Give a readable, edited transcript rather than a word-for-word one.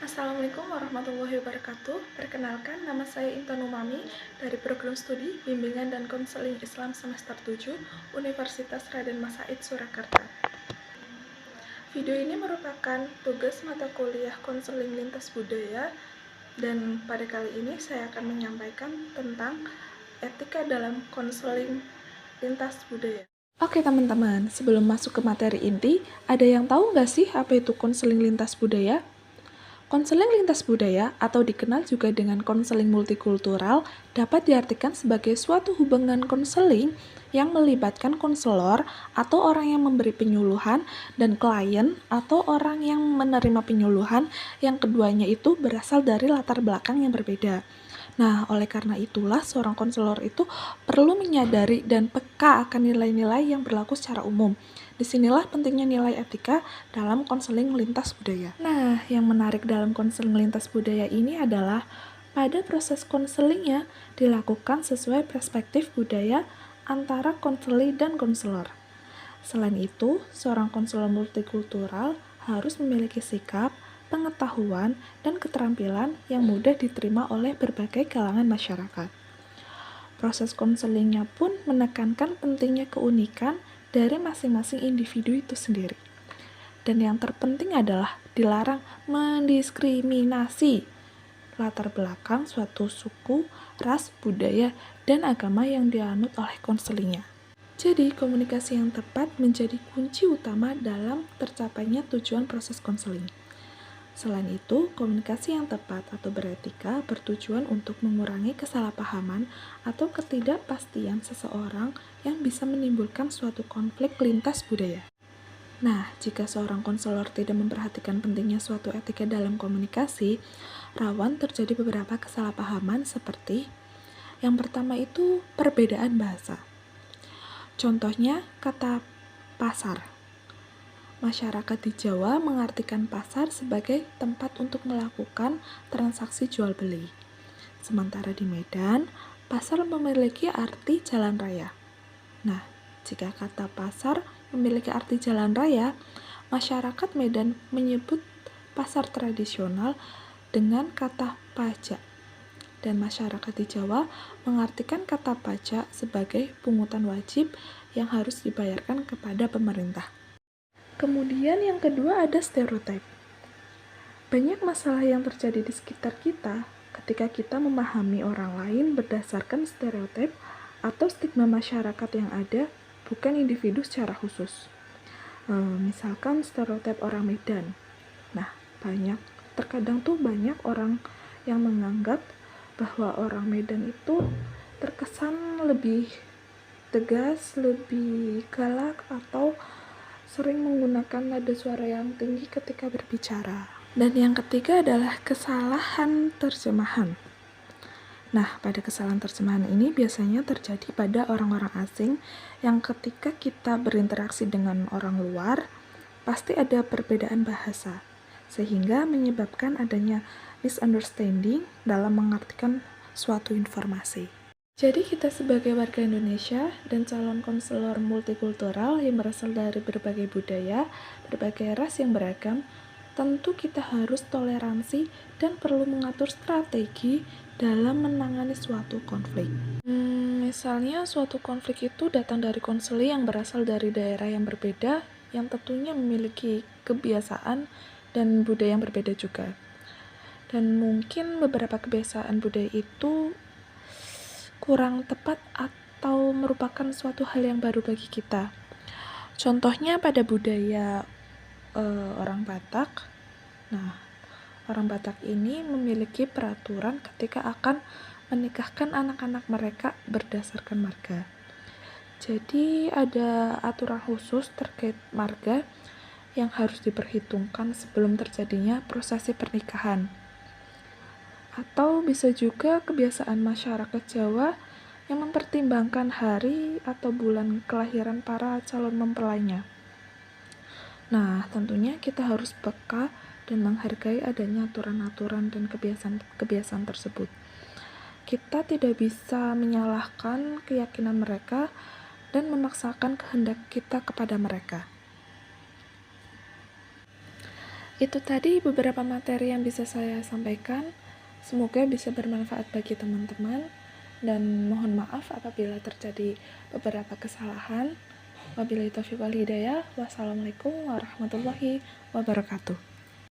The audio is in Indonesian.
Assalamualaikum warahmatullahi wabarakatuh. Perkenalkan, nama saya Intan Umami dari Program Studi Bimbingan dan Konseling Islam Semester 7 Universitas Raden Mas Said Surakarta. Video ini merupakan tugas mata kuliah konseling lintas budaya dan pada kali ini saya akan menyampaikan tentang etika dalam konseling lintas budaya. Oke teman-teman, sebelum masuk ke materi inti, ada yang tahu nggak sih apa itu konseling lintas budaya? Konseling lintas budaya atau dikenal juga dengan konseling multikultural dapat diartikan sebagai suatu hubungan konseling yang melibatkan konselor atau orang yang memberi penyuluhan dan klien atau orang yang menerima penyuluhan yang keduanya itu berasal dari latar belakang yang berbeda. Nah, oleh karena itulah seorang konselor itu perlu menyadari dan peka akan nilai-nilai yang berlaku secara umum. Disinilah pentingnya nilai etika dalam konseling lintas budaya. Nah, yang menarik dalam konseling lintas budaya ini adalah pada proses konselingnya dilakukan sesuai perspektif budaya antara konseli dan konselor. Selain itu, seorang konselor multikultural harus memiliki sikap, pengetahuan, dan keterampilan yang mudah diterima oleh berbagai kalangan masyarakat. Proses konselingnya pun menekankan pentingnya keunikan dari masing-masing individu itu sendiri. Dan yang terpenting adalah dilarang mendiskriminasi latar belakang suatu suku, ras, budaya, dan agama yang dianut oleh konselingnya. Jadi, komunikasi yang tepat menjadi kunci utama dalam tercapainya tujuan proses konseling. Selain itu, komunikasi yang tepat atau beretika bertujuan untuk mengurangi kesalahpahaman atau ketidakpastian seseorang yang bisa menimbulkan suatu konflik lintas budaya. Nah, jika seorang konselor tidak memperhatikan pentingnya suatu etika dalam komunikasi, rawan terjadi beberapa kesalahpahaman seperti yang pertama itu perbedaan bahasa. Contohnya kata pasar. Masyarakat di Jawa mengartikan pasar sebagai tempat untuk melakukan transaksi jual beli. Sementara di Medan, pasar memiliki arti jalan raya. Nah, jika kata pasar memiliki arti jalan raya, masyarakat Medan menyebut pasar tradisional dengan kata pajak. Dan masyarakat di Jawa mengartikan kata pajak sebagai pungutan wajib yang harus dibayarkan kepada pemerintah. Kemudian yang kedua ada stereotip. Banyak masalah yang terjadi di sekitar kita ketika kita memahami orang lain berdasarkan stereotip atau stigma masyarakat yang ada, bukan individu secara khusus. Misalkan stereotip orang Medan. Nah, terkadang tuh banyak orang yang menganggap bahwa orang Medan itu terkesan lebih tegas, lebih galak, atau sering menggunakan nada suara yang tinggi ketika berbicara. Dan yang ketiga adalah kesalahan terjemahan. Nah, pada kesalahan terjemahan ini biasanya terjadi pada orang-orang asing yang ketika kita berinteraksi dengan orang luar, pasti ada perbedaan bahasa, sehingga menyebabkan adanya misunderstanding dalam mengartikan suatu informasi. Jadi kita sebagai warga Indonesia dan calon konselor multikultural yang berasal dari berbagai budaya, berbagai ras yang beragam, tentu kita harus toleransi dan perlu mengatur strategi dalam menangani suatu konflik. Misalnya suatu konflik itu datang dari konseli yang berasal dari daerah yang berbeda, yang tentunya memiliki kebiasaan dan budaya yang berbeda juga. Dan mungkin beberapa kebiasaan budaya itu kurang tepat atau merupakan suatu hal yang baru bagi kita. Contohnya pada budaya orang Batak. Nah, orang Batak ini memiliki peraturan ketika akan menikahkan anak-anak mereka berdasarkan marga. Jadi ada aturan khusus terkait marga yang harus diperhitungkan sebelum terjadinya prosesi pernikahan. Atau bisa juga kebiasaan masyarakat Jawa yang mempertimbangkan hari atau bulan kelahiran para calon mempelainya. Nah, tentunya kita harus peka dan menghargai adanya aturan-aturan dan kebiasaan tersebut. Kita tidak bisa menyalahkan keyakinan mereka dan memaksakan kehendak kita kepada mereka. Itu tadi beberapa materi yang bisa saya sampaikan. Semoga bisa bermanfaat bagi teman-teman, dan mohon maaf apabila terjadi beberapa kesalahan. Wabillahi taufiq wal hidayah. Wassalamualaikum warahmatullahi wabarakatuh.